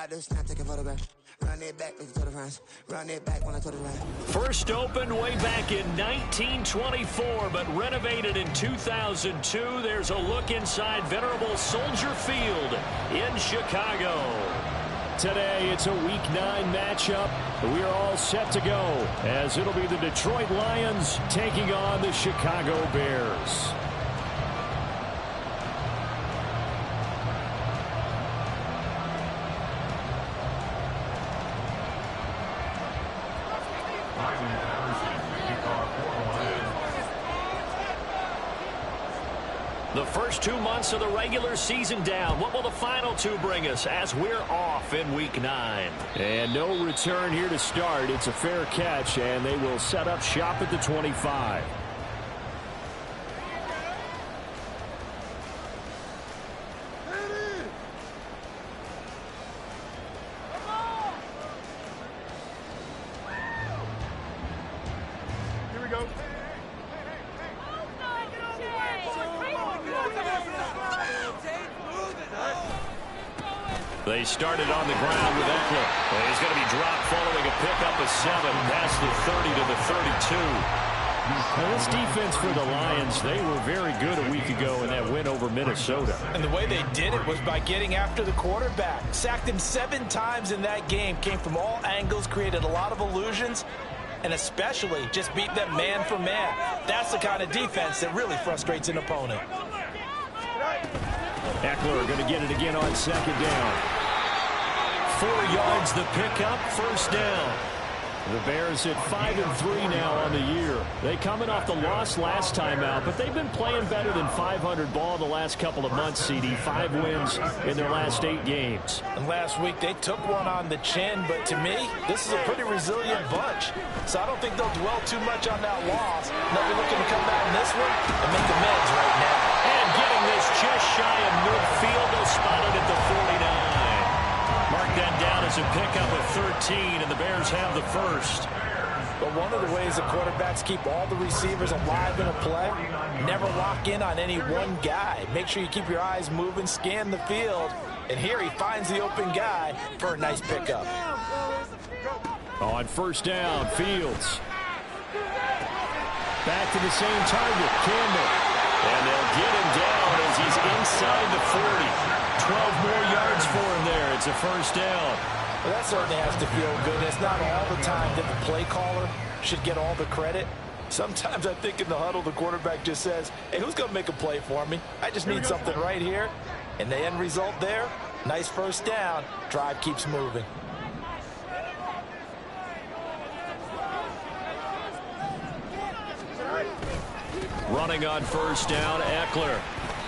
do snap, take a photograph. Run it back, let's go to France. Run it back when I told it right. First opened way back in 1924, but renovated in 2002. There's a look inside venerable Soldier Field in Chicago. Today, it's a Week 9 matchup. We are all set to go, as it'll be the Detroit Lions taking on the Chicago Bears. The first 2 months of the regular season down. What will the final two bring us as we're off in Week 9? And no return here to start. It's a fair catch, and they will set up shop at the 25. Here we go. They started on the ground with Eckler. And he's going to be dropped following a pickup of 7 past the 30 to the 32. Well, this defense for the Lions, they were very good a week ago in that win over Minnesota. And the way they did it was by getting after the quarterback. Sacked him 7 times in that game. Came from all angles, created a lot of illusions, and especially just beat them man for man. That's the kind of defense that really frustrates an opponent. Eckler going to get it again on second down. 4 yards the pickup, first down. The Bears at 5-3 now on the year. They coming off the loss last time out, but they've been playing better than 500 ball the last couple of months, CD. 5 wins in their last 8 games. And last week they took one on the chin, but to me, this is a pretty resilient bunch. So I don't think they'll dwell too much on that loss. They'll be looking to come back in this one and make amends right now. And getting this just shy of midfield, they'll spot it at the 49. Mark that down as a pickup of 13, and the Bears have the first. But one of the ways the quarterbacks keep all the receivers alive in a play, never lock in on any one guy. Make sure you keep your eyes moving, scan the field, and here he finds the open guy for a nice pickup. On first down, Fields. Back to the same target, Campbell. And they'll get him down as he's inside the 40. 12 more yards for him there. It's a first down. Well, that certainly has to feel good. It's not all the time that the play caller should get all the credit. Sometimes I think in the huddle, the quarterback just says, hey, who's going to make a play for me? I just need something right here. And the end result there, nice first down. Drive keeps moving. Running on first down, Eckler.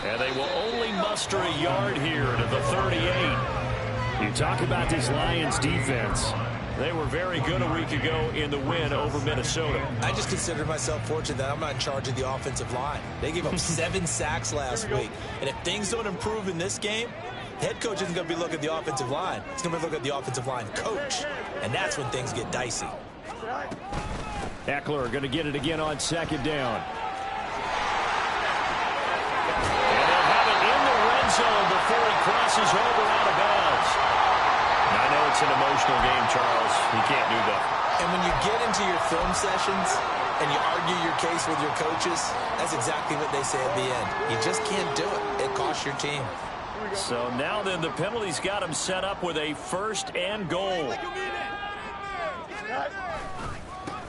And they will only muster a yard here to the 38. You talk about this Lions defense. They were very good a week ago in the win over Minnesota. I just consider myself fortunate that I'm not in charge of the offensive line. They gave up 7 sacks last week. And if things don't improve in this game, the head coach isn't going to be looking at the offensive line. He's going to be looking at the offensive line coach. And that's when things get dicey. Eckler going to get it again on second down. Zone before he crosses over out of bounds. I know it's an emotional game, Charles. You can't do that. And when you get into your film sessions and you argue your case with your coaches, that's exactly what they say at the end. You just can't do it. It costs your team. So now then, the penalty's got him set up with a first and goal.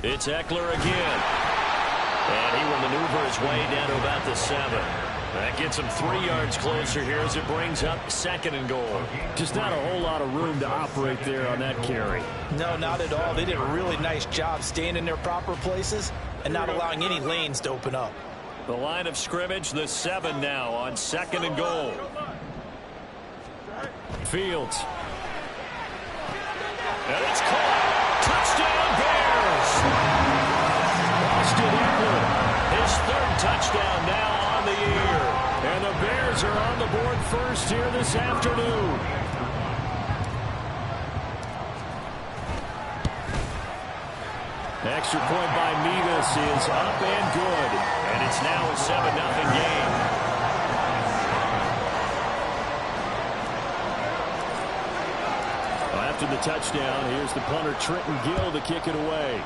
It's Eckler again. And he will maneuver his way down to about the 7. That gets him 3 yards closer here as it brings up second and goal. Just not a whole lot of room to operate there on that carry. No, not at all. They did a really nice job staying in their proper places and not allowing any lanes to open up. The line of scrimmage, the 7 now on second and goal. Fields. And it's caught. Touchdown, Bears. Austin Eckler, his 3rd touchdown now on the year. And the Bears are on the board first here this afternoon. Extra point by Mevis is up and good. And it's now a 7-0 game. after the touchdown. Here's the punter, Trenton Gill, to kick it away.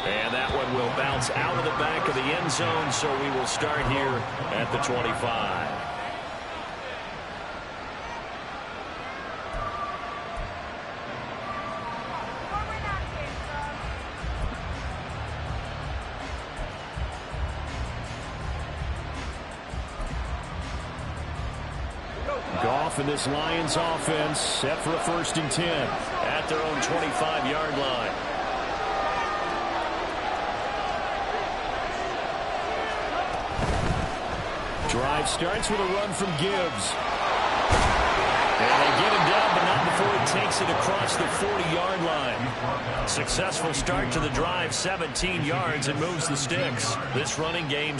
And that one will bounce out of the back of the end zone, so we will start here at the 25. Goff and this Lions offense set for a 1st and 10 at their own 25-yard line. Drive starts with a run from Gibbs. And they get him down, but not before he takes it across the 40-yard line. Successful start to the drive, 17 yards, and moves the sticks. This running game...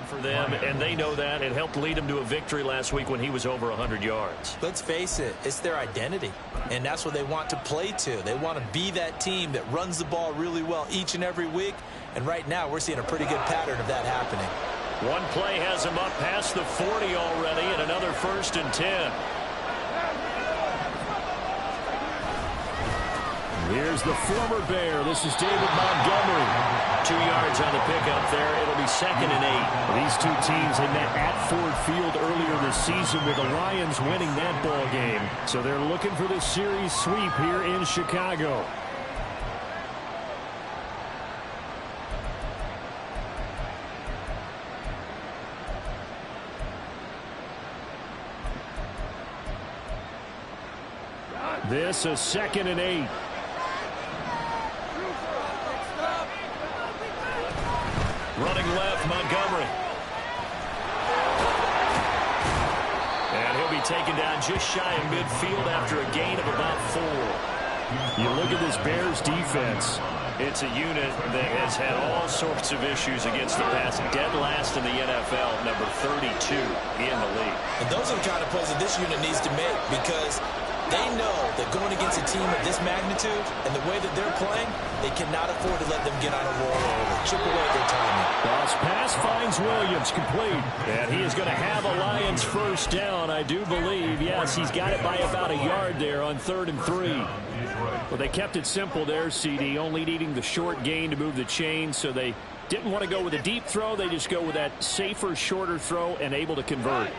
for them, and they know that. It helped lead them to a victory last week when he was over 100 yards. Let's face it, it's their identity, and that's what they want to play to. They want to be that team that runs the ball really well each and every week, and right now we're seeing a pretty good pattern of that happening. One play has him up past the 40 already, and another 1st and 10. Here's the former Bear. This is David Montgomery. 2 yards on the pickup there. It'll be 2nd and 8. These two teams had met at Ford Field earlier this season with the Lions winning that ball game. So they're looking for this series sweep here in Chicago. This is 2nd and 8. Running left, Montgomery. And he'll be taken down just shy of midfield after a gain of about 4. You look at this Bears defense. It's a unit that has had all sorts of issues against the pass. Dead last in the NFL, number 32 in the league. And those are the kind of plays that this unit needs to make, because they know that going against a team of this magnitude and the way that they're playing, they cannot afford to let them get on a roll or chip away their timing. Cross pass finds Williams, complete. And he is going to have a Lions 1st down, I do believe. Yes, he's got it by about a yard there on 3rd and 3. Well, they kept it simple there, CD, only needing the short gain to move the chain, so they didn't want to go with a deep throw. They just go with that safer, shorter throw and able to convert.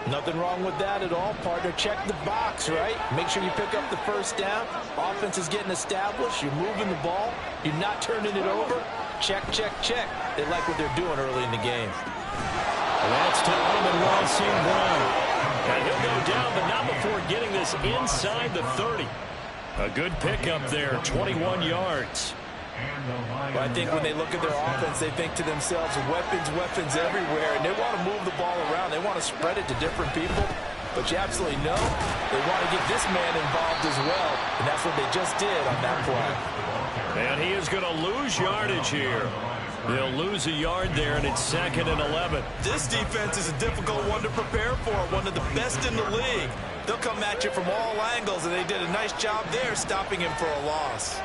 Nothing wrong with that at all, partner. Check the box, right? Make sure you pick up the 1st down. Offense is getting established. You're moving the ball. You're not turning it over. Check, check, check. They like what they're doing early in the game. That's to Amon-Ra St. Brown. And he'll go down, but not before getting this inside the 30. A good pickup there, 21 yards. But I think when they look at their offense, they think to themselves, weapons, weapons everywhere, and they want to move the ball around. They want to spread it to different people. But you absolutely know they want to get this man involved as well, and that's what they just did on that play. And he is going to lose yardage here. They'll lose a yard there, and it's 2nd and 11. This defense is a difficult one to prepare for, one of the best in the league. They'll come at you from all angles, and they did a nice job there stopping him for a loss.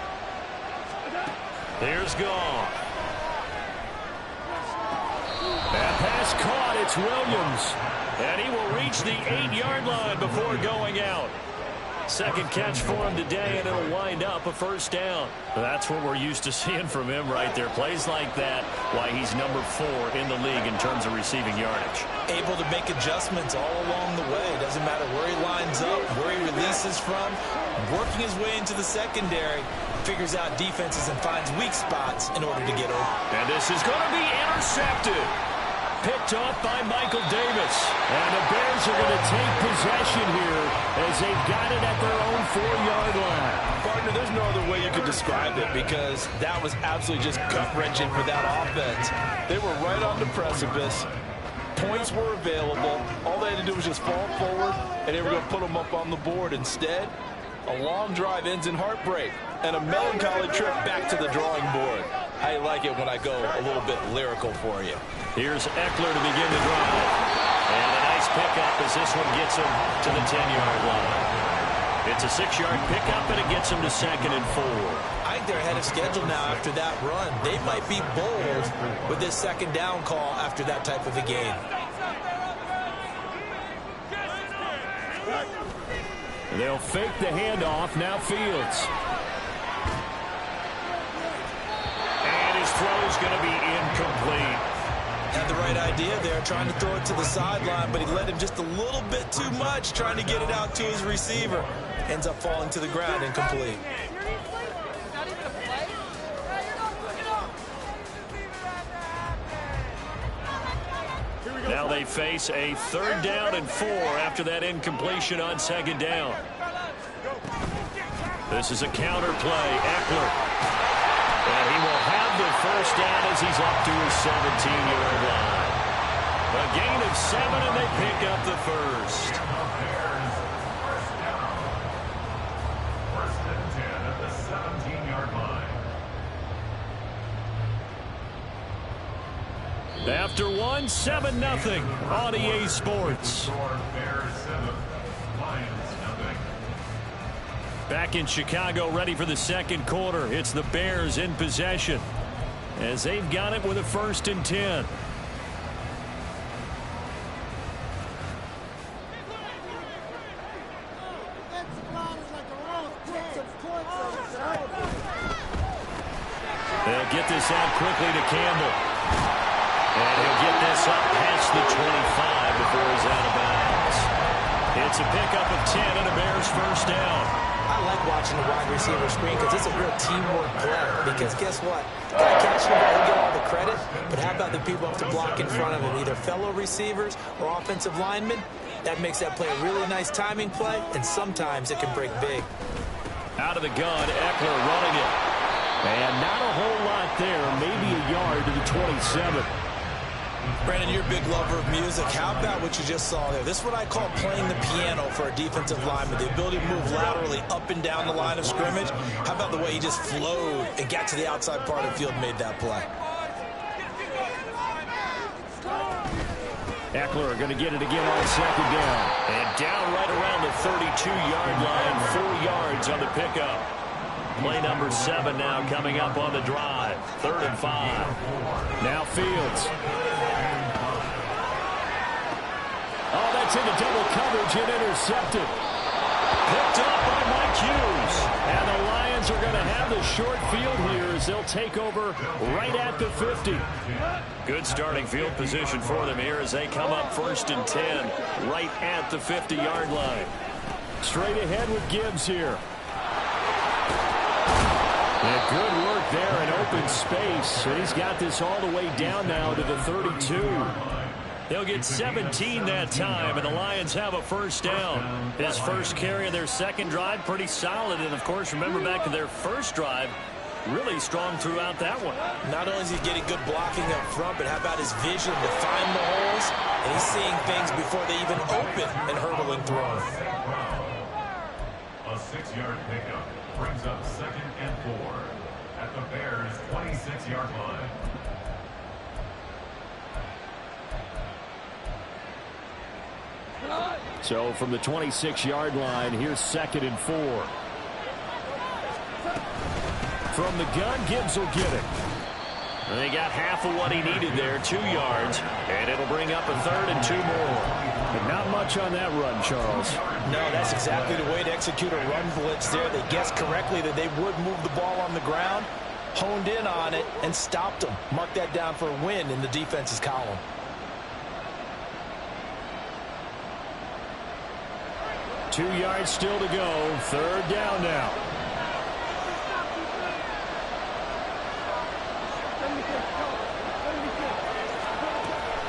Here's Goff. That pass caught. It's Williams. And he will reach the 8-yard line before going out. Second catch for him today, and it'll wind up a 1st down. That's what we're used to seeing from him right there. Plays like that, why he's number 4 in the league in terms of receiving yardage. Able to make adjustments all along the way. Doesn't matter where he lines up, where he releases from. Working his way into the secondary, figures out defenses and finds weak spots in order to get over. And this is going to be intercepted. Picked off by Michael Davis. And the Bears are going to take possession here as they've got it at their own 4-yard line. Partner, there's no other way way you could describe it, because that was absolutely just gut-wrenching for that offense. They were right on the precipice. Points were available. All they had to do was just fall forward, and they were going to put them up on the board. Instead, a long drive ends in heartbreak and a melancholy trip back to the drawing board. I like it when I go a little bit lyrical for you. Here's Eckler to begin the drive. And a nice pickup as this one gets him to the 10-yard line. It's a 6-yard pickup, and it gets him to 2nd and 4. I think they're ahead of schedule now after that run. They might be bold with this 2nd down call after that type of a game. They'll fake the handoff. Now Fields. And his throw's going to be incomplete. Had the right idea there, trying to throw it to the sideline, but he let him just a little bit too much, trying to get it out to his receiver. Ends up falling to the ground, incomplete. Now they face a 3rd down and 4 after that incompletion on 2nd down. This is a counter play. Eckler. And he will have the 1st down as he's up to his 17-yard line. A gain of 7, and they pick up the 1st. First and 10 at the 17-yard line. After 1, 7-0 on EA Sports. Bears 7, Lions 0. Back in Chicago, ready for the 2nd quarter. It's the Bears in possession as they've got it with a 1st and 10. They'll get this out quickly to Campbell. And he'll get this up past the 25 before he's out of bounds. It's a pickup of 10 and a Bears 1st down. I like watching the wide receiver screen because it's a real teamwork play. Because guess what? The guy catching the ball, he'll get all the credit. But how about the people have to block in front of him, either fellow receivers or offensive linemen? That makes that play a really nice timing play, and sometimes it can break big. Out of the gun, Eckler running it. And not a whole lot there, maybe a yard to the 27. Brandon, you're a big lover of music. How about what you just saw there? This is what I call playing the piano for a defensive lineman. The ability to move laterally up and down the line of scrimmage. How about the way he just flowed and got to the outside part of the field and made that play? Eckler going to get it again on 2nd down. And down right around the 32-yard line, 4 yards on the pickup. Play number 7 now coming up on the drive. 3rd and 5. Now Fields. Oh, that's into double coverage and intercepted. Picked up by Mike Hughes. And the Lions are going to have the short field here as they'll take over right at the 50. Good starting field position for them here as they come up 1st and 10 right at the 50-yard line. Straight ahead with Gibbs here. And good work there in open space. And he's got this all the way down now to the 32. They'll get 17 that time, and the Lions have a 1st down. His first carry of their 2nd drive, pretty solid. And, of course, remember back to their 1st drive, really strong throughout that one. Not only is he getting good blocking up front, but how about his vision to find the holes? And he's seeing things before they even open and hurdling through them. A 6-yard pickup brings up 2nd and 4 at the Bears' 26-yard line. So from the 26-yard line, here's 2nd and 4. From the gun, Gibbs will get it. And they got half of what he needed there, 2 yards, and it'll bring up a 3rd and 2 more. But not much on that run, Charles. No, that's exactly the way to execute a run blitz there. They guessed correctly that they would move the ball on the ground, honed in on it, and stopped them. Mark that down for a win in the defense's column. Two yards still to go. 3rd down now.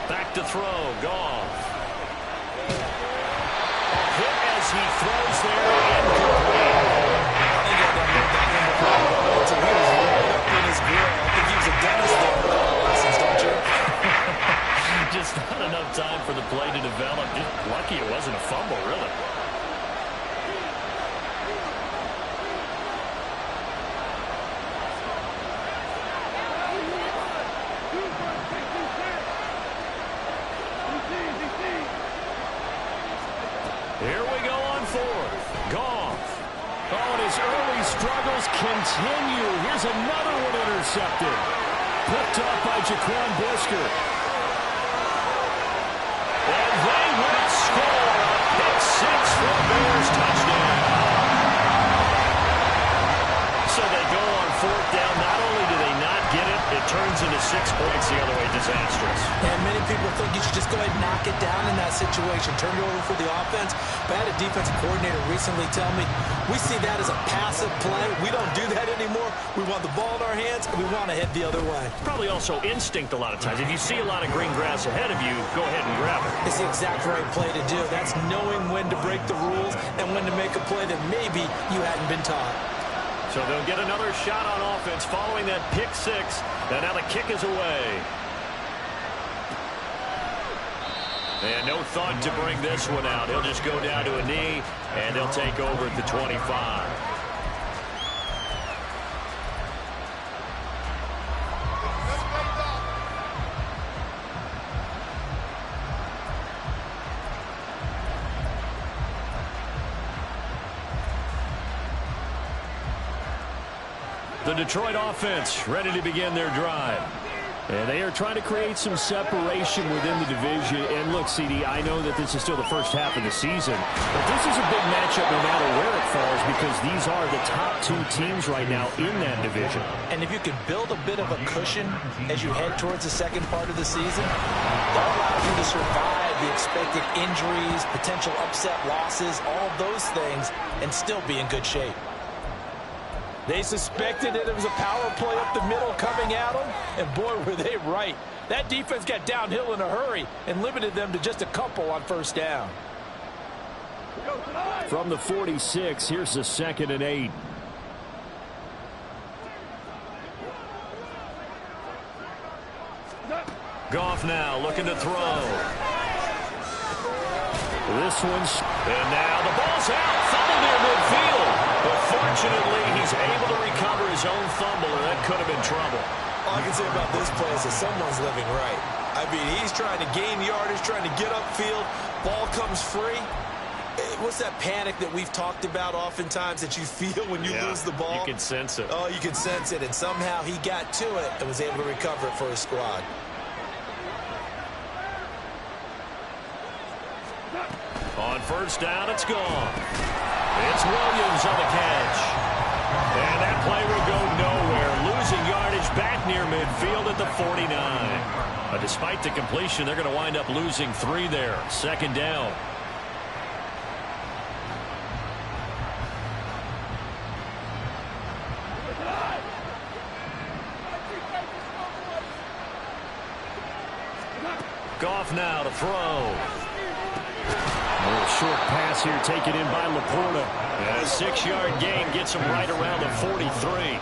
Back to throw. Goff. A hit as he throws there. Incomplete. His early struggles continue. Here's another one intercepted. Picked up by Jaquan Brisker. And they will score a pick six for a Bears touchdown. So they go on fourth down. Not only do they not get it, it turns into 6 points the other way. Disastrous. And many people think you should just go ahead and knock it down in that situation. Turn it over for the offense. But I had a defensive coordinator recently tell me, we see that as a passive play. We don't do that anymore. We want the ball in our hands, and we want to head the other way. Probably also instinct a lot of times. If you see a lot of green grass ahead of you, go ahead and grab it. It's the exact right play to do. That's knowing when to break the rules and when to make a play that maybe you hadn't been taught. So they'll get another shot on offense following that pick six. And now the kick is away. And no thought to bring this one out. He'll just go down to a knee, and they'll take over at the 25. The Detroit offense ready to begin their drive. And they are trying to create some separation within the division. And look, CD, I know that this is still the first half of the season, but this is a big matchup no matter where it falls because these are the top 2 teams right now in that division. And if you can build a bit of a cushion as you head towards the second part of the season, that allows you to survive the expected injuries, potential upset losses, all those things, and still be in good shape. They suspected that it was a power play up the middle coming at them, and boy, were they right. That defense got downhill in a hurry and limited them to just a couple on first down. From the 46, here's the 2nd and 8. Goff now looking to throw. This one's, and now the ball's out, fumbled near midfield. But fortunately, he's able to recover his own fumble, or that could have been trouble. All I can say about this play is that someone's living right. I mean, he's trying to gain yardage, trying to get upfield. Ball comes free. What's that panic that we've talked about oftentimes that you feel when you lose the ball? You can sense it. Oh, you can sense it, and somehow he got to it and was able to recover it for his squad. On first down, it's gone. It's Williams on the catch. And that play will go nowhere. Losing yardage back near midfield at the 49. Despite the completion, they're going to wind up losing 3 there. 2nd down. Goff now to throw. A little short pass here taken in by Laporta. And a 6-yard gain gets him right around the 43.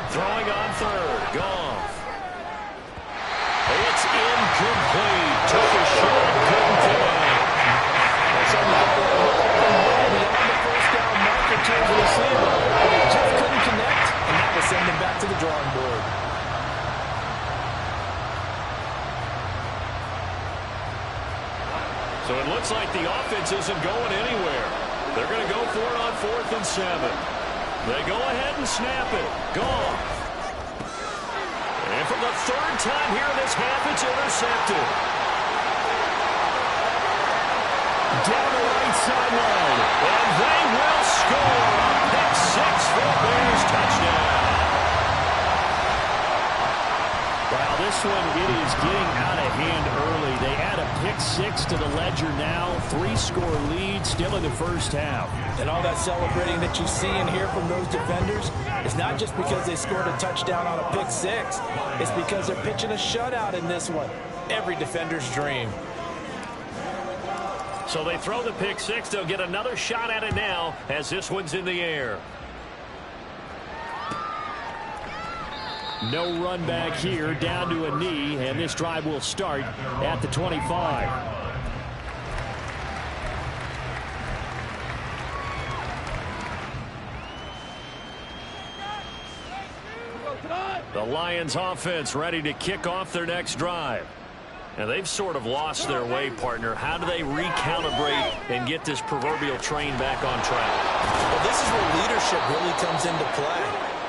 Throwing on third. Goff. It's incomplete. Took a shot. Couldn't connect. Beyond the first down mark in terms of receiver. But they just couldn't connect, and that will send them back to the drawing board. So it looks like the offense isn't going anywhere. They're going to go for it on 4th and 7. They go ahead and snap it. Goff. And for the 3rd time here in this half, it's intercepted. Down the right sideline. And they will score a pick 6 for a Bears touchdown. Wow, this one, it is getting out of hand early. They add a pick 6 to the ledger now. 3-score lead still in the first half. And all that celebrating that you see and hear from those defenders is not just because they scored a touchdown on a pick 6. It's because they're pitching a shutout in this one. Every defender's dream. So they throw the pick 6. They'll get another shot at it now as this one's in the air. No run back here, down to a knee, and this drive will start at the 25. The Lions offense ready to kick off their next drive. And they've sort of lost their way, partner. How do they recalibrate and get this proverbial train back on track. Well, this is where leadership really comes into play.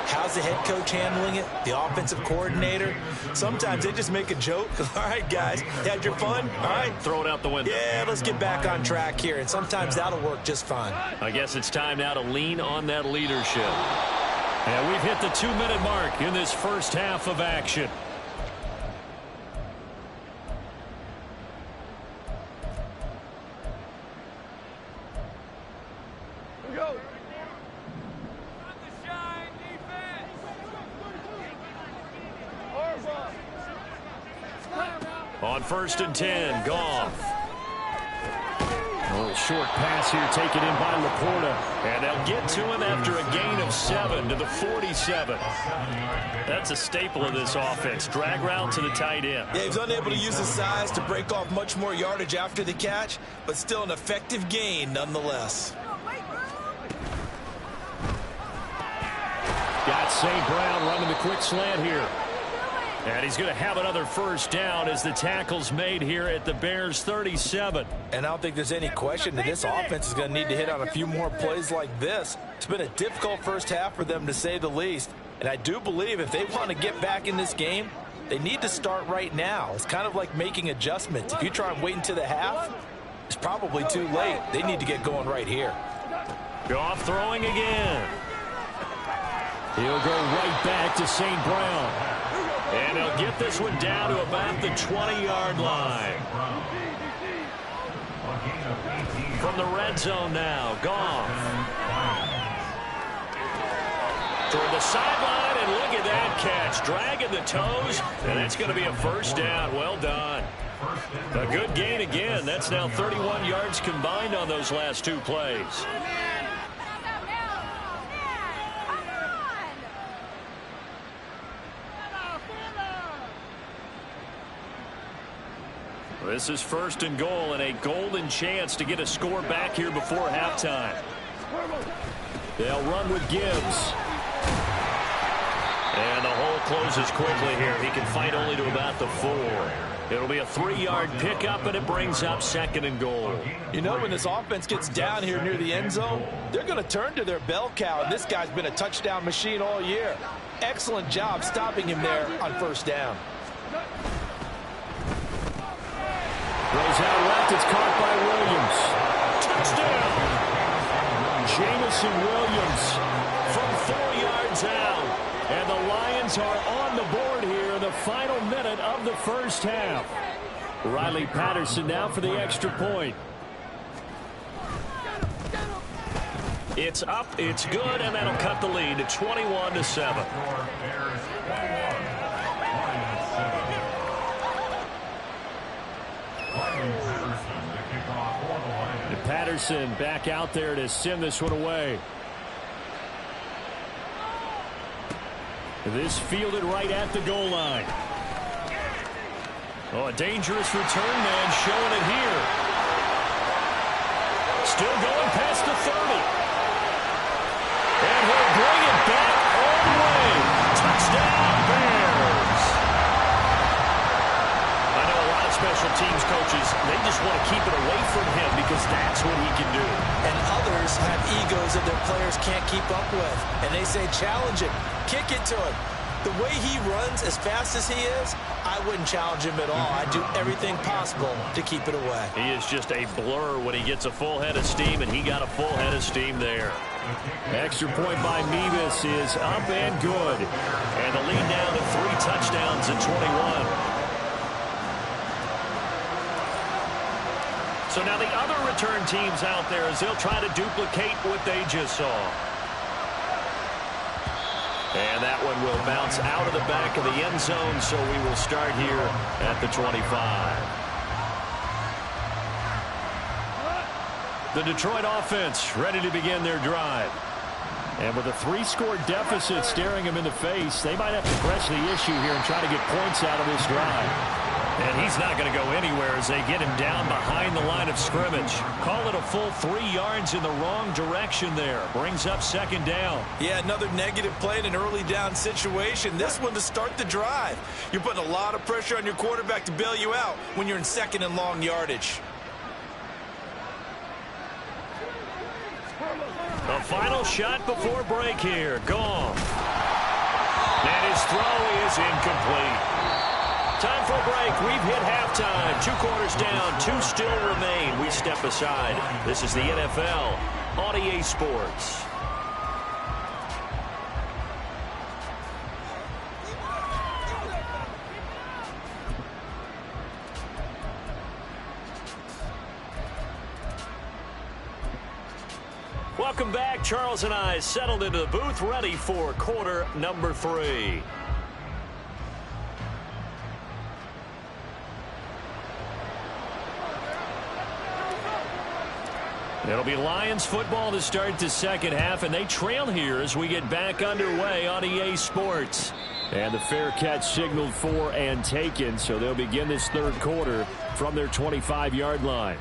How's the head coach handling it? The offensive coordinator? Sometimes they just make a joke. All right, guys, had your fun? All right. Throw it out the window. Yeah, let's get back on track here. And sometimes that'll work just fine. I guess it's time now to lean on that leadership. And we've hit the 2-minute mark in this first half of action. On 1st and 10, Goff. A little short pass here taken in by Laporta. And they'll get to him after a gain of 7 to the 47. That's a staple of this offense. Drag route to the tight end. Yeah, he was unable to use his size to break off much more yardage after the catch, but still an effective gain nonetheless. Got St. Brown running the quick slant here. And he's going to have another first down as the tackle's made here at the Bears 37. And I don't think there's any question that this offense is going to need to hit on a few more plays like this. It's been a difficult first half for them, to say the least. And I do believe if they want to get back in this game, they need to start right now. It's kind of like making adjustments. If you try and wait until the half, it's probably too late. They need to get going right here. Goff throwing again. He'll go right back to St. Brown. And he'll get this one down to about the 20-yard line. From the red zone now, Goff. Toward the sideline, and look at that catch. Dragging the toes, and that's going to be a first down. Well done. A good gain again. That's now 31 yards combined on those last 2 plays. This is 1st and goal, and a golden chance to get a score back here before halftime. They'll run with Gibbs. And the hole closes quickly here. He can fight only to about the 4. It'll be a 3-yard pickup, and it brings up 2nd and goal. You know, when this offense gets down here near the end zone, they're going to turn to their bell cow, and this guy's been a touchdown machine all year. Excellent job stopping him there on 1st down. Goes out left. It's caught by Williams. Touchdown. Jamison Williams from 4 yards out. And the Lions are on the board here in the final minute of the first half. Riley Patterson now for the extra point. It's up, it's good, and that'll cut the lead to 21-7. Patterson back out there to send this one away. This fielded right at the goal line. Oh, a dangerous return man showing it here. Still going past the 30. And he'll bring it back all the way. Touchdown, Bears. I know a lot of special teams coaches, they just want to keep it away from him because that's what he can do. And others have egos that their players can't keep up with. And they say, challenge him, kick it to him. The way he runs as fast as he is, I wouldn't challenge him at all. I'd do everything possible to keep it away. He is just a blur when he gets a full head of steam, and he got a full head of steam there. Extra point by Mevis is up and good. And the lead down to 3 touchdowns at 21. So now the other return teams out there as they'll try to duplicate what they just saw. And that one will bounce out of the back of the end zone, so we will start here at the 25. The Detroit offense ready to begin their drive. And with a 3-score deficit staring them in the face, they might have to press the issue here and try to get points out of this drive. And he's not going to go anywhere as they get him down behind the line of scrimmage. Call it a full 3 yards in the wrong direction there. Brings up 2nd down. Yeah, another negative play in an early down situation. This one to start the drive. You're putting a lot of pressure on your quarterback to bail you out when you're in 2nd and long yardage. The final shot before break here. Goff. And his throw is incomplete. Time for a break. We've hit halftime. 2 quarters down. 2 still remain. We step aside. This is the NFL on EA Sports. Welcome back. Charles and I settled into the booth, ready for quarter number 3. It'll be Lions football to start the second half, and they trail here as we get back underway on EA Sports. And the fair catch signaled for and taken, so they'll begin this third quarter from their 25-yard line.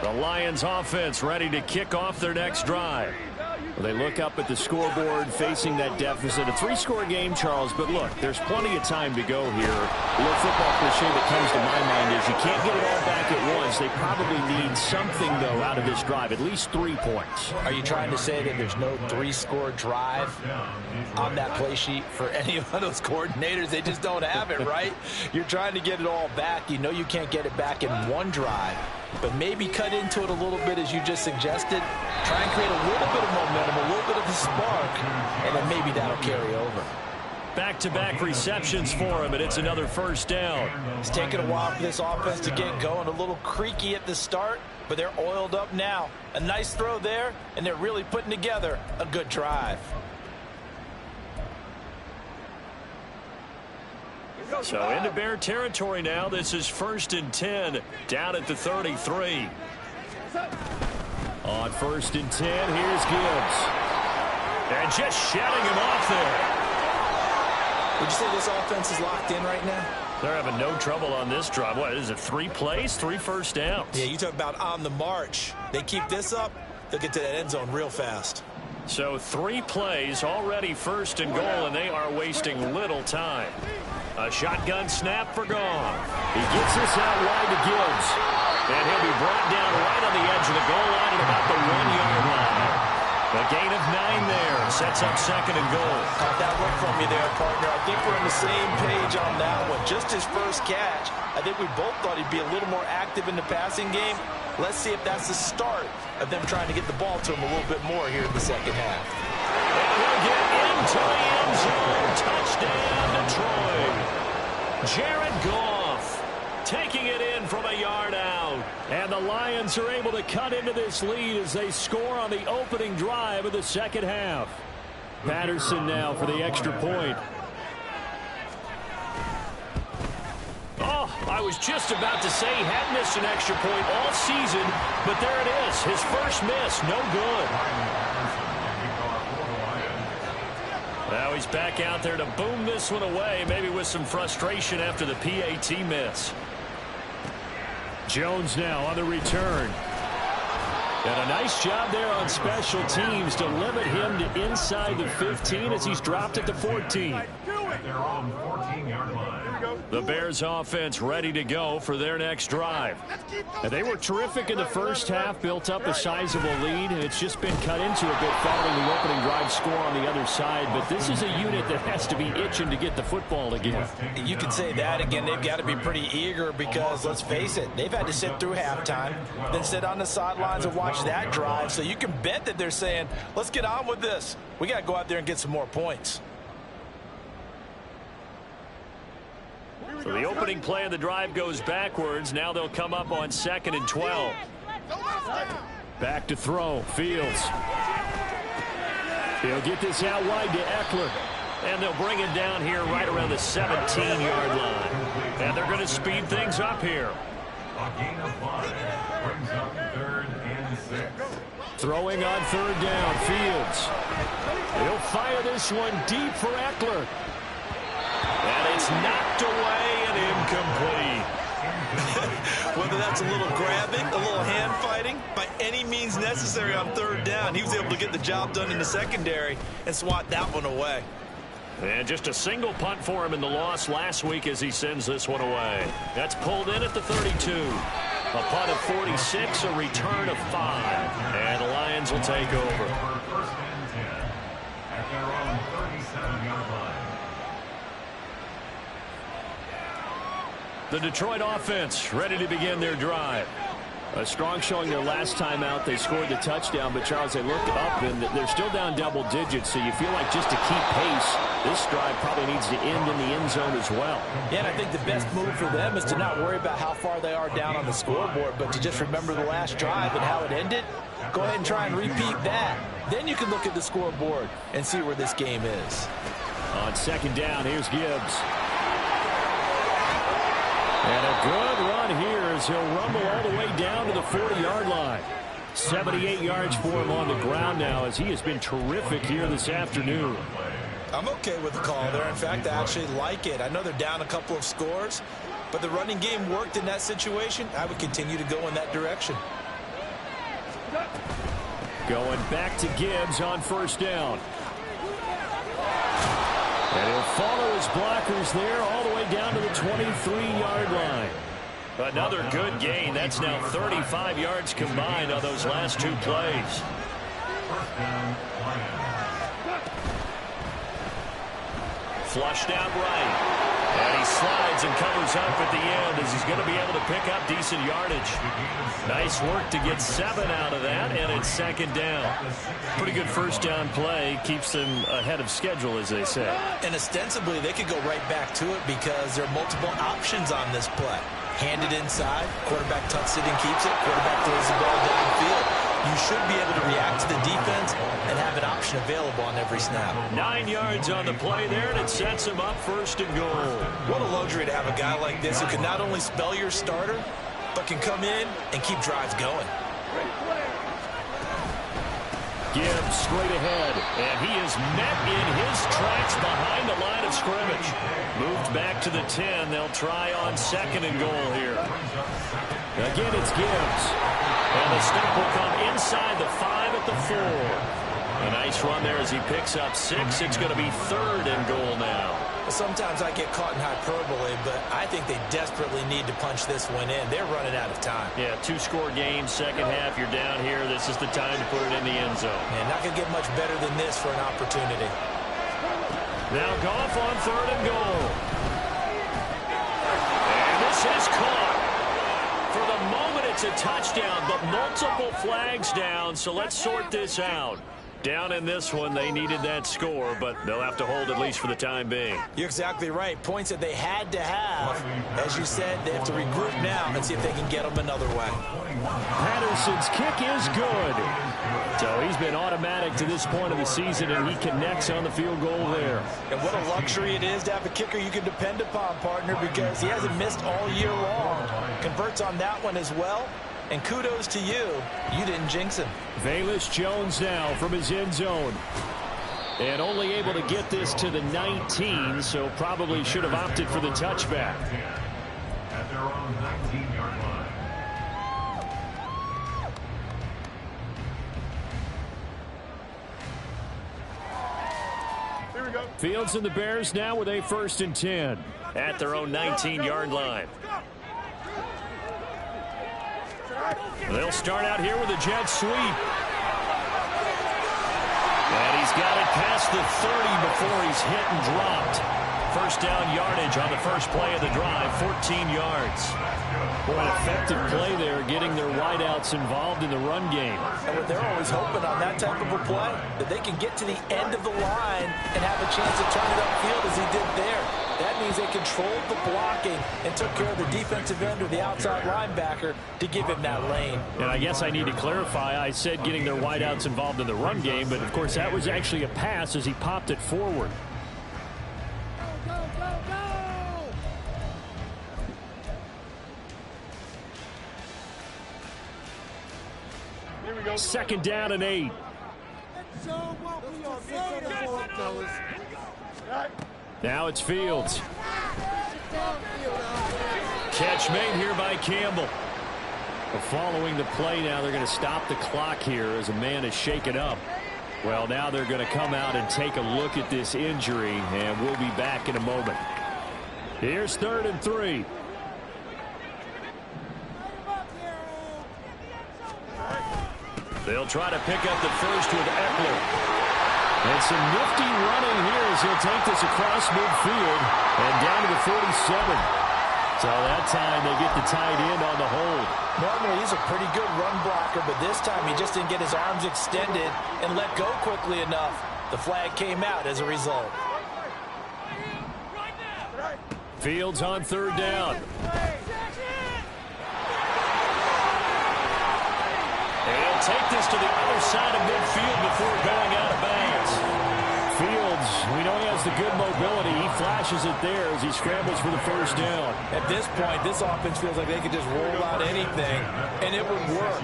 The Lions offense ready to kick off their next drive. Well, they look up at the scoreboard facing that deficit. A 3-score game, Charles, but look, there's plenty of time to go here. The little football cliche that comes to my mind is you can't get it all back at once. They probably need something, though, out of this drive, at least 3 points. Are you trying to say that there's no 3-score drive on that play sheet for any of those coordinators? They just don't have it, right? You're trying to get it all back. You know you can't get it back in one drive. But maybe cut into it a little bit, as you just suggested. Try and create a little bit of momentum, a little bit of a spark, and then maybe that'll carry over. Back-to-back receptions for him, and it's another first down. It's taken a while for this offense to get going. A little creaky at the start, but they're oiled up now. A nice throw there, and they're really putting together a good drive. So into Bear territory now. This is 1st and 10 down at the 33. On 1st and 10, here's Gibbs. And just shutting him off there. Would you say this offense is locked in right now? They're having no trouble on this drive. What is it, 3 plays, 3 first downs? Yeah, you talk about on the march. They keep this up, they'll get to that end zone real fast. So 3 plays, already 1st and goal, and they are wasting little time. A shotgun snap for Goff. He gets this out wide to Gibbs. And he'll be brought down right on the edge of the goal line at about the 1-yard line. A gain of 9 there. Sets up 2nd and goal. Caught that one from you there, partner. I think we're on the same page on that one. Just his first catch. I think we both thought he'd be a little more active in the passing game. Let's see if that's the start of them trying to get the ball to him a little bit more here in the second half. And he'll get into the end zone. Touchdown, Detroit. Jared Goff taking it in from a yard out. And the Lions are able to cut into this lead as they score on the opening drive of the second half. Patterson now for the extra point. Oh, I was just about to say he had missed an extra point all season, but there it is. His first miss, no good. Now he's back out there to boom this one away, maybe with some frustration after the PAT miss. Jones now on the return. And a nice job there on special teams to limit him to inside the 15 as he's dropped at the 14. At their own 14-yard line. The Bears offense ready to go for their next drive. And they were terrific in the first half, built up a sizable lead, and it's just been cut into a bit following the opening drive score on the other side. But this is a unit that has to be itching to get the football again. You could say that again. They've got to be pretty eager because, let's face it, they've had to sit through halftime, then sit on the sidelines and watch that drive. So you can bet that they're saying, let's get on with this. We got to go out there and get some more points. So the opening play of the drive goes backwards. Now they'll come up on 2nd and 12. Back to throw. Fields. He'll get this out wide to Eckler. And they'll bring it down here right around the 17-yard line. And they're going to speed things up here. A gain of 5 brings up 3rd and 6. Throwing on 3rd down. Fields. He'll fire this one deep for Eckler. And it's knocked away and incomplete. Whether that's a little grabbing, a little hand fighting, by any means necessary on 3rd down, he was able to get the job done in the secondary and swat that one away. And just a single punt for him in the loss last week as he sends this one away. That's pulled in at the 32. A punt of 46, a return of 5. And the Lions will take over. First and 10 at their own 37-yard line. The Detroit offense ready to begin their drive. A strong showing their last time out. They scored the touchdown, but Charles, they look up and they're still down double digits, so you feel like just to keep pace, this drive probably needs to end in the end zone as well. Yeah, and I think the best move for them is to not worry about how far they are down on the scoreboard, but to just remember the last drive and how it ended. Go ahead and try and repeat that. Then you can look at the scoreboard and see where this game is. On second down, here's Gibbs. And a good run here as he'll rumble all the way down to the 40-yard line. 78 yards for him on the ground now as he has been terrific here this afternoon. I'm okay with the call there. In fact, I actually like it. I know they're down a couple of scores, but the running game worked in that situation. I would continue to go in that direction. Going back to Gibbs on first down. And he'll follow his blockers there all the way down to the 23-yard line. Another good gain. That's now 35 yards combined on those last two plays. First down, Flushed out right. And he slides and covers up at the end as he's going to be able to pick up decent yardage. Nice work to get 7 out of that, and it's second down. Pretty good first down play. Keeps them ahead of schedule, as they say. And ostensibly, they could go right back to it because there are multiple options on this play. Hand it inside, quarterback tucks it and keeps it, quarterback throws the ball downfield. You should be able to react to the defense and have an option available on every snap. 9 yards on the play there, and it sets him up first and goal. What a luxury to have a guy like this who can not only spell your starter, but can come in and keep drives going. Gibbs straight ahead, and he is met in his tracks behind the line of scrimmage. Moved back to the 10. They'll try on second and goal here. Again, it's Gibbs. And the stop will come inside the 5 at the 4. A nice run there as he picks up 6. It's going to be third and goal now. Sometimes I get caught in hyperbole, but I think they desperately need to punch this one in. They're running out of time. Yeah, 2-score game, second half, you're down here. This is the time to put it in the end zone. And not going to get much better than this for an opportunity. Now Goff on third and goal. And this is caught. For the moment, it's a touchdown, but multiple flags down, so let's sort this out. Down in this one, they needed that score, but they'll have to hold at least for the time being. You're exactly right. Points that they had to have. As you said, they have to regroup now and see if they can get them another way. Patterson's kick is good. So he's been automatic to this point of the season, and he connects on the field goal there. And what a luxury it is to have a kicker you can depend upon, partner, because he hasn't missed all year long. Converts on that one as well. And kudos to you. You didn't jinx him. Velus Jones now from his end zone. And only able to get this to the 19, so probably should have opted for the touchback. at their own 19-yard line. Fields and the Bears now with a 1st and 10 at their own 19-yard line. They'll start out here with a jet sweep. And he's got it past the 30 before he's hit and dropped. First down yardage on the first play of the drive, 14 yards. Boy, an effective play there, getting their wideouts involved in the run game. And what they're always hoping on that type of a play, that they can get to the end of the line and have a chance to turn it upfield as he did there. That means they controlled the blocking and took care of the defensive end or the outside linebacker to give him that lane. And I guess I need to clarify, I said getting their wideouts involved in the run game, but of course that was actually a pass as he popped it forward. Second down and 8. Now it's Fields. Catch made here by Campbell. Following the play now, they're going to stop the clock here as a man is shaken up. Well, now they're going to come out and take a look at this injury, and we'll be back in a moment. Here's 3rd and 3. They'll try to pick up the first with Eckler. And some nifty running here as he'll take this across midfield and down to the 47. So that time they get the tight end on the hold. Normally he's a pretty good run blocker, but this time he just didn't get his arms extended and let go quickly enough. The flag came out as a result. Fields on third down. And he'll take this to the other side of midfield before going out of bounds. Fields, we know he has the good mobility. He flashes it there as he scrambles for the first down. At this point, this offense feels like they could just roll out anything, and it would work.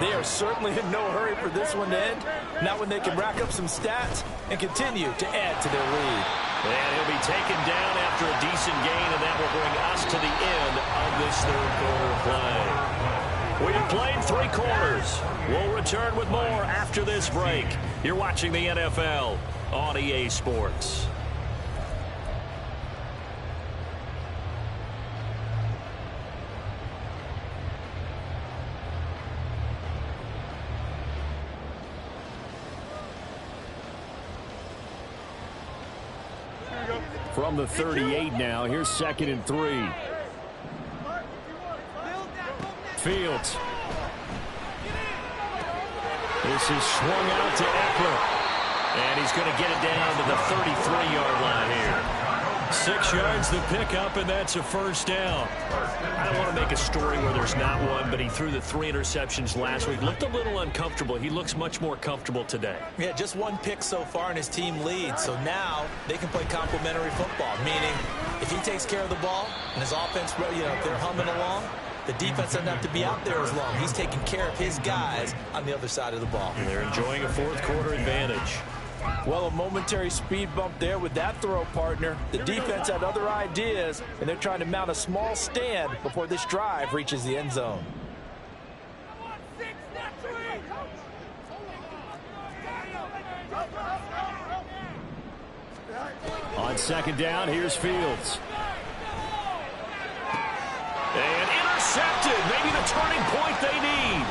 They are certainly in no hurry for this one to end. Not when they can rack up some stats and continue to add to their lead. And he'll be taken down after a decent gain, and that will bring us to the end of this third quarter play. We've played 3 quarters. We'll return with more after this break. You're watching the NFL on EA Sports. From the 38 now, here's 2nd and 3. Fields. This is swung out to Eckler. And he's going to get it down to the 33-yard line here. 6 yards the pickup, and that's a first down. I don't want to make a story where there's not one, but he threw the 3 interceptions last week. Looked a little uncomfortable. He looks much more comfortable today. Yeah, just 1 pick so far, and his team leads. So now they can play complementary football, meaning if he takes care of the ball and his offense, if they're humming along, the defense doesn't have to be out there as long. He's taking care of his guys on the other side of the ball. And they're enjoying a fourth quarter advantage. Well, a momentary speed bump there with that throw, partner. The defense had other ideas, and they're trying to mount a small stand before this drive reaches the end zone. On 2nd down, here's Fields. And intercepted. Maybe the turning point they need.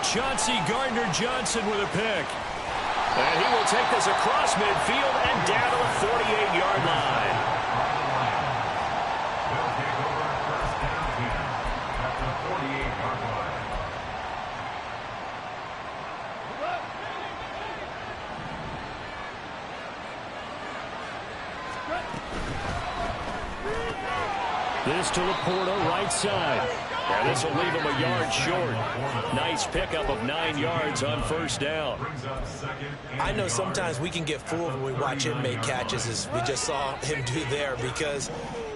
Chauncey Gardner-Johnson with a pick. And he will take this across midfield and down to the 48-yard line. They'll take over first down again at the 48-yard line. This to Laporta, right side. And this will leave him a yard short. Nice pickup of 9 yards on first down. I know sometimes we can get fooled when we watch him make catches, as we just saw him do there, because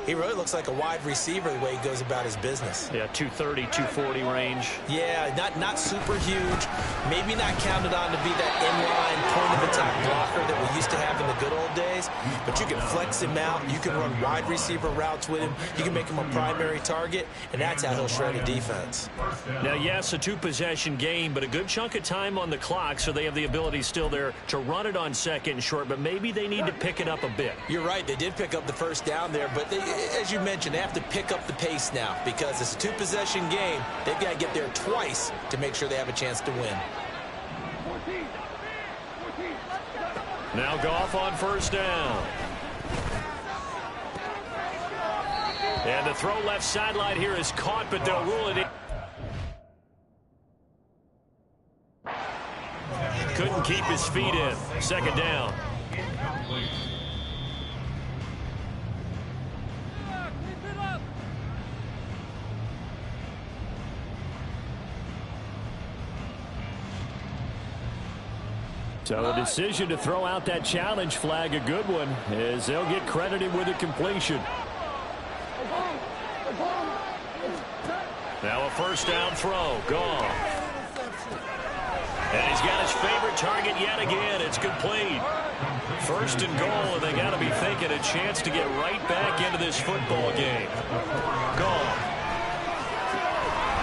he really looks like a wide receiver the way he goes about his business. Yeah, 230, 240 range. Yeah, not super huge. Maybe not counted on to be that inline point-of-attack blocker that we used to have in the good old days. But you can flex him out. You can run wide receiver routes with him. You can make him a primary target, and that's how he'll shred a defense. Now, yes, a 2-possession game, but a good chunk of time on the clock, so they have the ability still there to run it on 2nd and short, but maybe they need to pick it up a bit. You're right. They did pick up the first down there, but as you mentioned, they have to pick up the pace now because it's a 2-possession game. They've got to get there twice to make sure they have a chance to win. Now Goff on first down. And the throw left sideline here is caught, but they'll rule it in. Couldn't keep his feet in. 2nd down. So a decision to throw out that challenge flag, a good one, as they'll get credited with a completion. Now a first down throw, Goff. And he's got his favorite target yet again. It's complete. 1st and goal, and they got to be thinking a chance to get right back into this football game. Goff.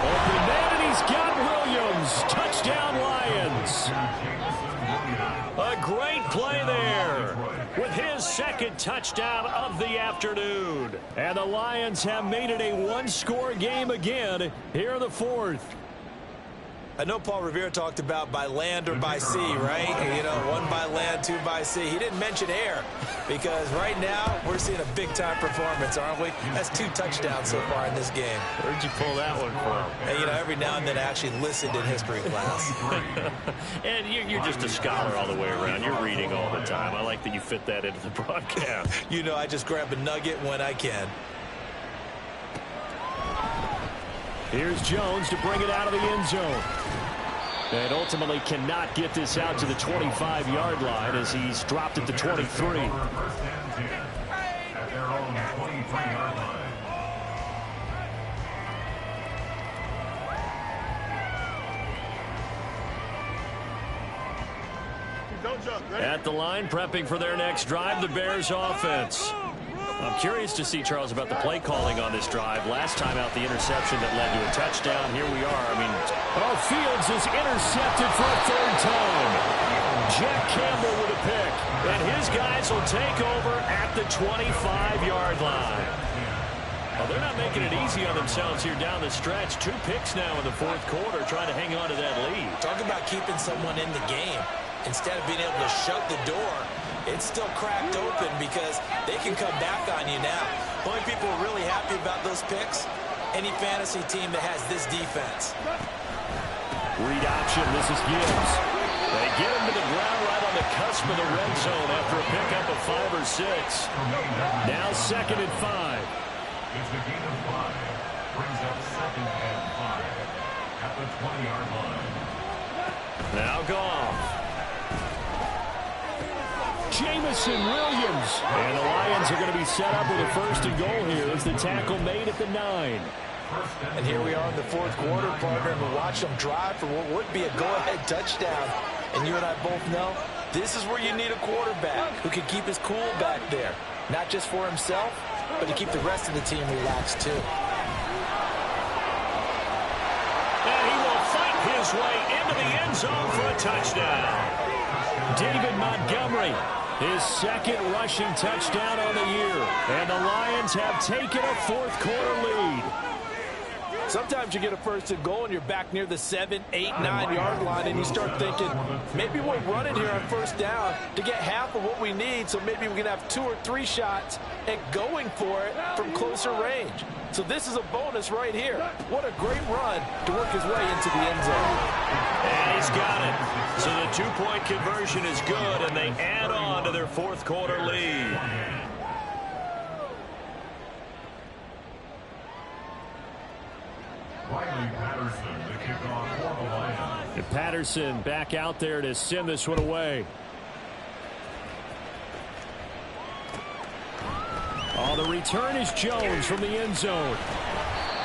Open man, and he's got Williams. Touchdown, Lions. A great play there with his 2nd touchdown of the afternoon. And the Lions have made it a 1-score game again here in the 4th. I know Paul Revere talked about by land or by sea, right? You know, 1 by land, 2 by sea. He didn't mention air because right now we're seeing a big-time performance, aren't we? That's 2 touchdowns so far in this game. Where'd you pull that one from? And, you know, every now and then I actually listened in history class. And you're just a scholar all the way around. You're reading all the time. I like that you fit that into the broadcast. You know, I just grab a nugget when I can. Here's Jones to bring it out of the end zone. And ultimately cannot get this out to the 25-yard line as he's dropped at the 23. First and 10 at their own 23-yard line. At the line, prepping for their next drive, the Bears offense. I'm curious to see, Charles, about the play calling on this drive. Last time out, the interception that led to a touchdown. Here we are. I mean, Fields is intercepted for a 3rd time. Jack Campbell with a pick. And his guys will take over at the 25-yard line. Well, they're not making it easy on themselves here down the stretch. 2 picks now in the 4th quarter, trying to hang on to that lead. Talk about keeping someone in the game. Instead of being able to shut the door, it's still cracked open because they can come back on you now. The only people are really happy about those picks, any fantasy team that has this defense. Read option. This is Gibbs. They get him to the ground right on the cusp of the red zone after a pickup of 5 or 6. Now 2nd and 5. It's the gain of 5. Brings up 2nd and 5 at the 20-yard line. Now Goff. Jamison Williams. And the Lions are going to be set up with a 1st and goal here as the tackle made at the 9. And here we are in the 4th quarter, partner, and we watch them drive for what would be a go-ahead touchdown. And you and I both know this is where you need a quarterback who can keep his cool back there. Not just for himself, but to keep the rest of the team relaxed too. And he will fight his way into the end zone for a touchdown. David Montgomery, his 2nd rushing touchdown on the year. And the Lions have taken a 4th quarter lead. Sometimes you get a 1st and goal and you're back near the 7, 8, 9-yard line and you start thinking, maybe we'll run it here on 1st down to get half of what we need, so maybe we can have 2 or 3 shots at going for it from closer range. So this is a bonus right here. What a great run to work his way into the end zone. And he's got it. So the 2-point conversion is good, and they add on to their 4th quarter lead. Riley Patterson, the kickoff for the Lions. And Patterson back out there to send this one away. Oh, the return is Jones from the end zone.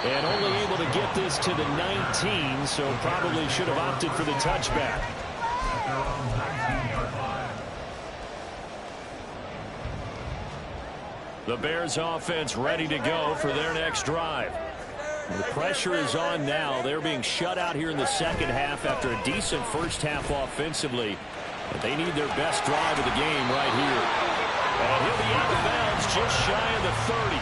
And only able to get this to the 19, so probably should have opted for the touchback. At their own 19-yard line. The Bears offense ready to go for their next drive. The pressure is on now. They're being shut out here in the 2nd half after a decent 1st half offensively. But they need their best drive of the game right here. And he'll be out of bounds just shy of the 30.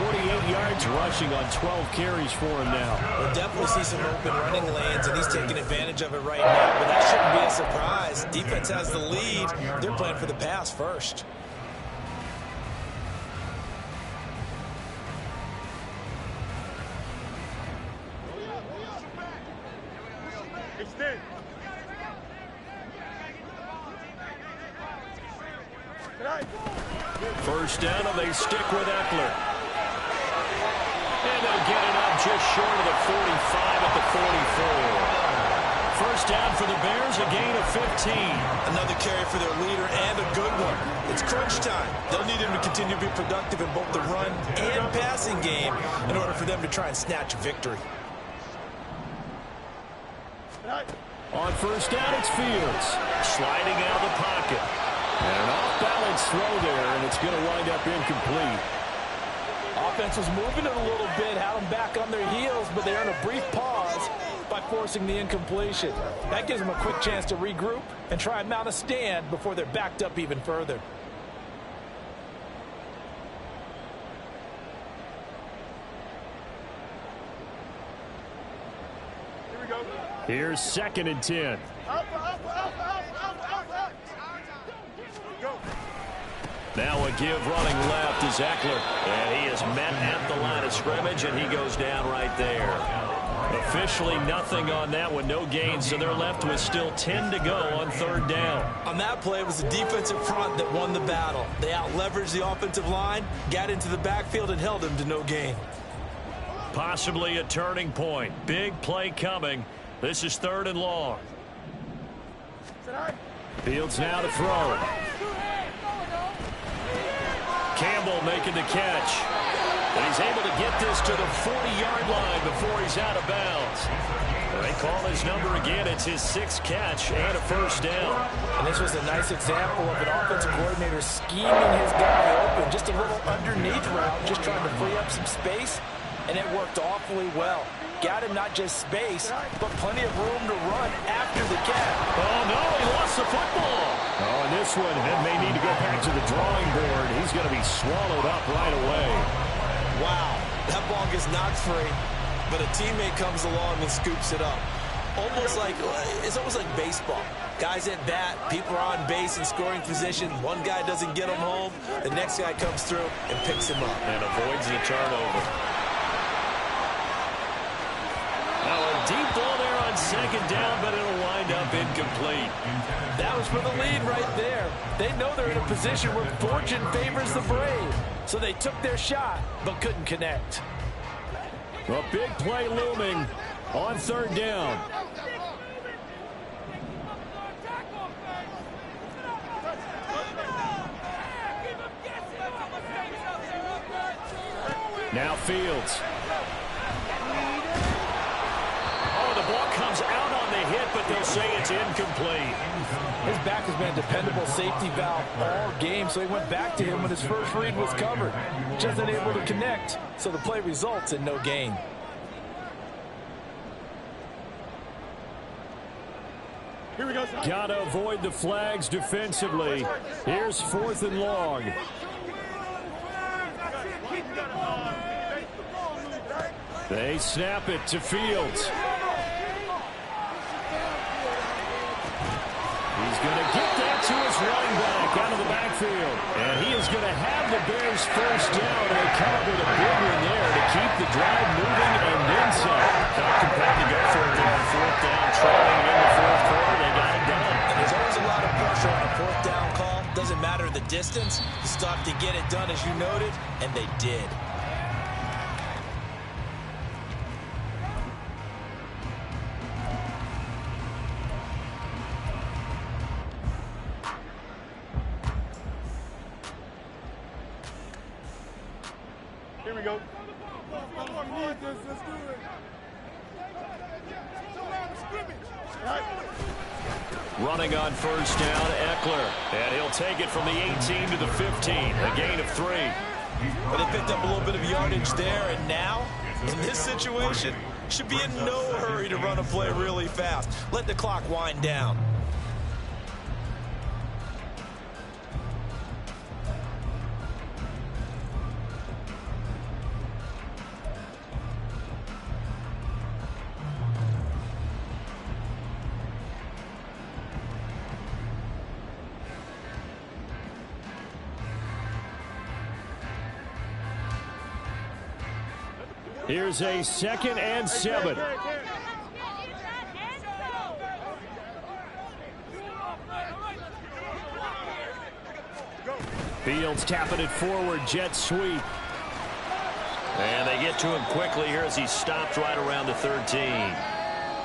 48 yards rushing on 12 carries for him now. We'll definitely see some open running lanes, and he's taking advantage of it right now. But that shouldn't be a surprise. Defense has the lead. They're playing for the pass first. First down, and they stick with Eckler. And they'll get it up just short of the 45 at the 44. First down for the Bears, a gain of 15. Another carry for their leader, and a good one. It's crunch time. They'll need him to continue to be productive in both the run and passing game in order for them to try and snatch a victory. On first down, it's Fields. Sliding out of the pocket. And an off-balance throw there, and it's going to wind up incomplete. Offense was moving it a little bit, had them back on their heels, but they earned a brief pause by forcing the incompletion. That gives them a quick chance to regroup and try and mount a stand before they're backed up even further. Here we go. Here's 2nd and 10. Now a give running left is Eckler. And he is met at the line of scrimmage, and he goes down right there. Officially nothing on that one, no gain, so they're left with still 10 to go on 3rd down. On that play, it was the defensive front that won the battle. They out-leveraged the offensive line, got into the backfield, and held him to no gain. Possibly a turning point. Big play coming. This is 3rd and long. Fields now to throw. Campbell making the catch. And he's able to get this to the 40-yard line before he's out of bounds. They call his number again. It's his 6th catch and a 1st down. And this was a nice example of an offensive coordinator scheming his guy open. Just a little underneath route, just trying to free up some space. And it worked awfully well. Got him not just space, but plenty of room to run after the catch. Oh, no, he lost the football. Oh, and this one, it may need to go back to the drawing board. He's going to be swallowed up right away. Wow, that ball gets knocked free, but a teammate comes along and scoops it up. It's almost like baseball. Guys at bat, people are on base in scoring position. One guy doesn't get him home. The next guy comes through and picks him up. And avoids the turnover. Now a deep ball there on 2nd down, but it'll wind up incomplete. That was for the lead right there. They know they're in a position where fortune favors the brave. So they took their shot, but couldn't connect. A big play looming on 3rd down. Now Fields. Oh, the ball comes out on the hit, but they'll say it's incomplete. His back has been a dependable safety valve all game, so he went back to him when his first read was covered. Just unable to connect, so the play results in no gain. Here we go. Gotta avoid the flags defensively. Here's 4th and long. They snap it to Fields. He's going to get that to his running back out of the backfield. And he is going to have the Bears 1st down. And they come up with a big one there to keep the drive moving and then some. Not compelled to go for it on 4th down, trailing in the 4th quarter. They got it done. And there's always a lot of pressure on a 4th down call. Doesn't matter the distance. You still have to get it done, as you noted, and they did. Here we go. Let's do it. Running on 1st down, Eckler. And he'll take it from the 18 to the 15. A gain of 3. But they picked up a little bit of yardage there, and now, in this situation, should be in no hurry to run a play really fast. Let the clock wind down. Here's a 2nd and 7. Fields tapping it forward, jet sweep. And they get to him quickly here as he stopped right around the 13.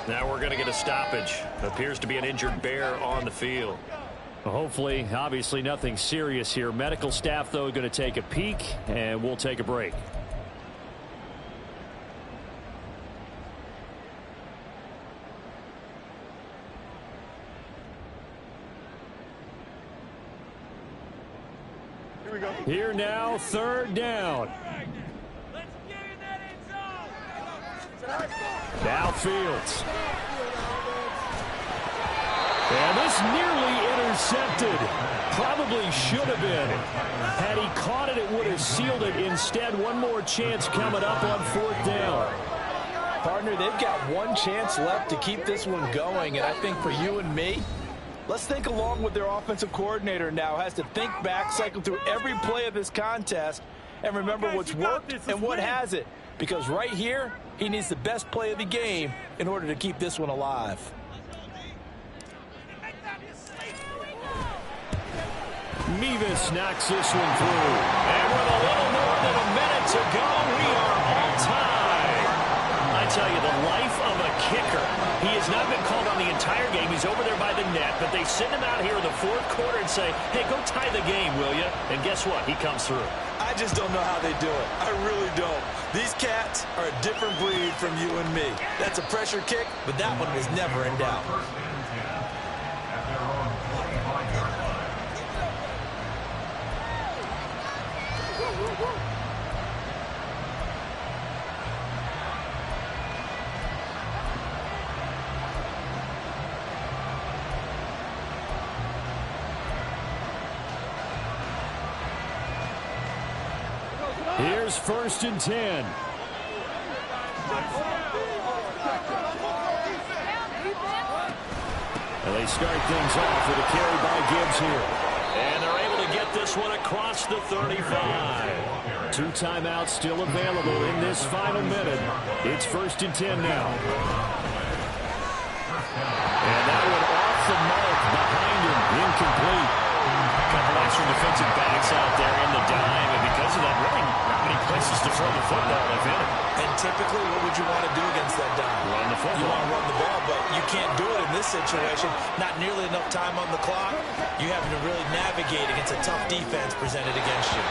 Now we're going to get a stoppage. Appears to be an injured Bear on the field. Well, hopefully, obviously nothing serious here. Medical staff, though, going to take a peek, and we'll take a break. Here now, 3rd down. Now Fields. And this nearly intercepted. Probably should have been. Had he caught it, it would have sealed it. Instead, one more chance coming up on 4th down. Partner, they've got one chance left to keep this one going, and I think for you and me, let's think along with their offensive coordinator now. Has to think back, cycle through every play of this contest, and remember what's worked and what hasn't. Because right here, he needs the best play of the game in order to keep this one alive. Mevis knocks this one through. And with a little more than a minute to go, we are all tied. I tell you, the life of a kicker. He has not been called on the entire game. He's over there by the net, but they send him out here in the fourth quarter and say, hey, go tie the game, will you? And guess what? He comes through. I just don't know how they do it. I really don't. These cats are a different breed from you and me. That's a pressure kick, but that one was never in doubt. First and 10 at their own 25-yard line. Here's first and 10. And they start things off with a carry by Gibbs here. And they're able to get this one across the 35. 2 timeouts still available in this final minute. It's first and 10 now. And that one off the mark behind him. Incomplete. Couple extra defensive backs out there in the dime, and because of that, really not many places to throw the football, if any. And typically, what would you want to do against that dime? Run the football. You want to run the ball, but you can't do it in this situation. Not nearly enough time on the clock. You having to really navigate against a tough defense presented against you.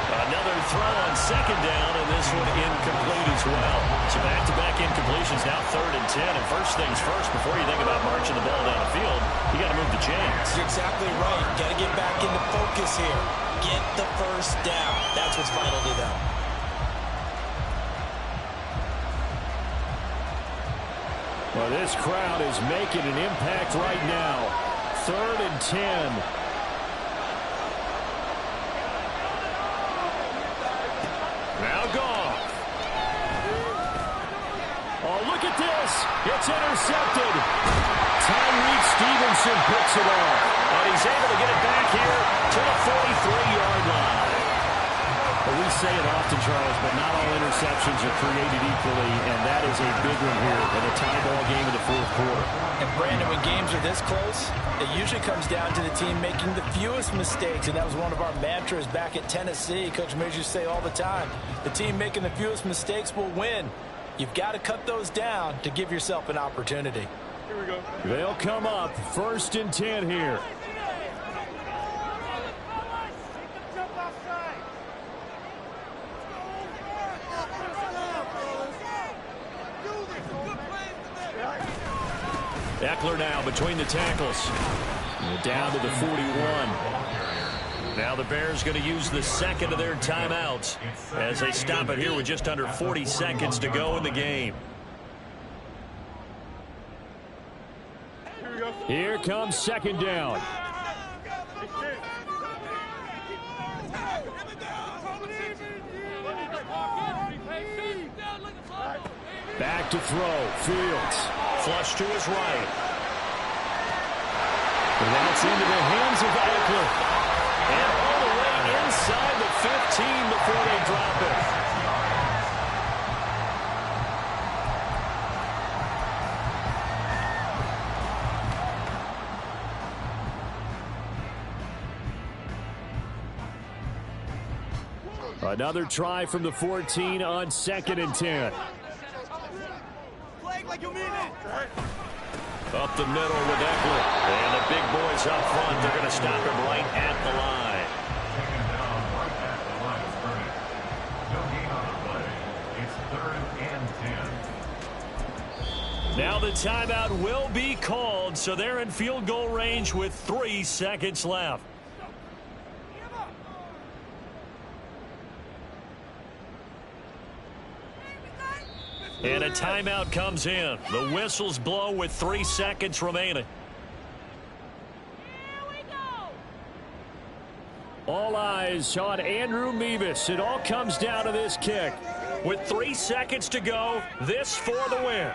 Another throw on second down, and this one incomplete as well. So back-to-back incompletions, now 3rd and 10. And first things first, before you think about marching the ball down the field, you got to move the chains. You're exactly right. Got to get back into focus here. Get the first down. That's what's vital to them. Well, this crowd is making an impact right now. 3rd and 10. Now Goff. Oh, look at this. It's intercepted. Tyreek Stevenson picks it off. And he's able to get it back here to the 43-yard line. Well, we say it often, Charles, but not all interceptions are created equally, and that is a big one here in a tie ball game in the fourth quarter. And Brandon, when games are this close, it usually comes down to the team making the fewest mistakes, and that was one of our mantras back at Tennessee. Coach Mears used to say all the time, the team making the fewest mistakes will win. You've got to cut those down to give yourself an opportunity. Here we go. They'll come up 1st and 10 here. Eckler now between the tackles. Down to the 41. Now the Bears going to use the second of their timeouts as they stop it here with just under 40 seconds to go in the game. Here we go. Here comes second down. Back to throw. Fields. Flush to his right. And that's into the hands of Eckler. And all the way inside the 15 before they drop it. Another try from the 14 on 2nd and 10. Like you mean it. Up the middle with Eckler. And the big boys up front, they're going to stop him right at the line. Taken down right at the line of scrimmage. No gain on the play. It's 3rd and 10. Now the timeout will be called, so they're in field goal range with 3 seconds left. And a timeout comes in. The whistles blow with 3 seconds remaining. All eyes on Andrew Mevis. It all comes down to this kick. With 3 seconds to go, this for the win.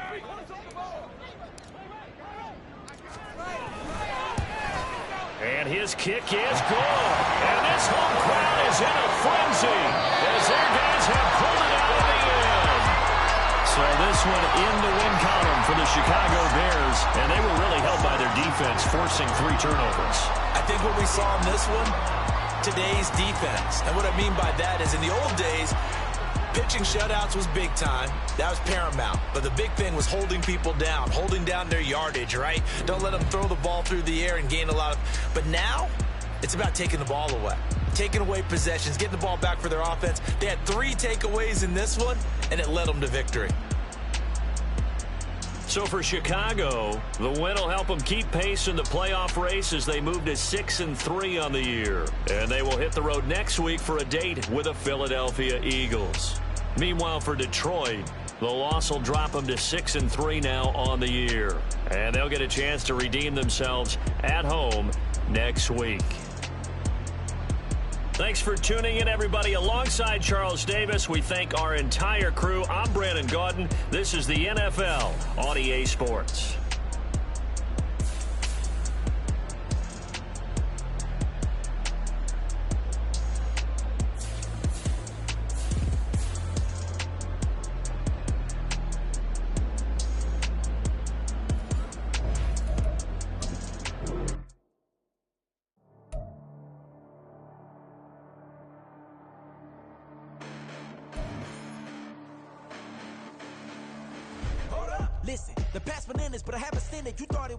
And his kick is good. And this home crowd is in a frenzy as their guys have pulled it out of the end. So this one in the win column for the Chicago Bears, and they were really helped by their defense, forcing 3 turnovers. I think what we saw in this one, today's defense. And what I mean by that is in the old days, pitching shutouts was big time. That was paramount. But the big thing was holding people down, holding down their yardage, right? Don't let them throw the ball through the air and gain a lot of... But now, it's about taking the ball away. Taking away possessions, getting the ball back for their offense. They had 3 takeaways in this one, and it led them to victory. So for Chicago, the win will help them keep pace in the playoff race as they move to 6-3 on the year. And they will hit the road next week for a date with the Philadelphia Eagles. Meanwhile, for Detroit, the loss will drop them to 6-3 now on the year. And they'll get a chance to redeem themselves at home next week. Thanks for tuning in, everybody. Alongside Charles Davis, we thank our entire crew. I'm Brandon Gaudin. This is the NFL on EA Sports. Listen, the past bananas, but I have a stand that you thought it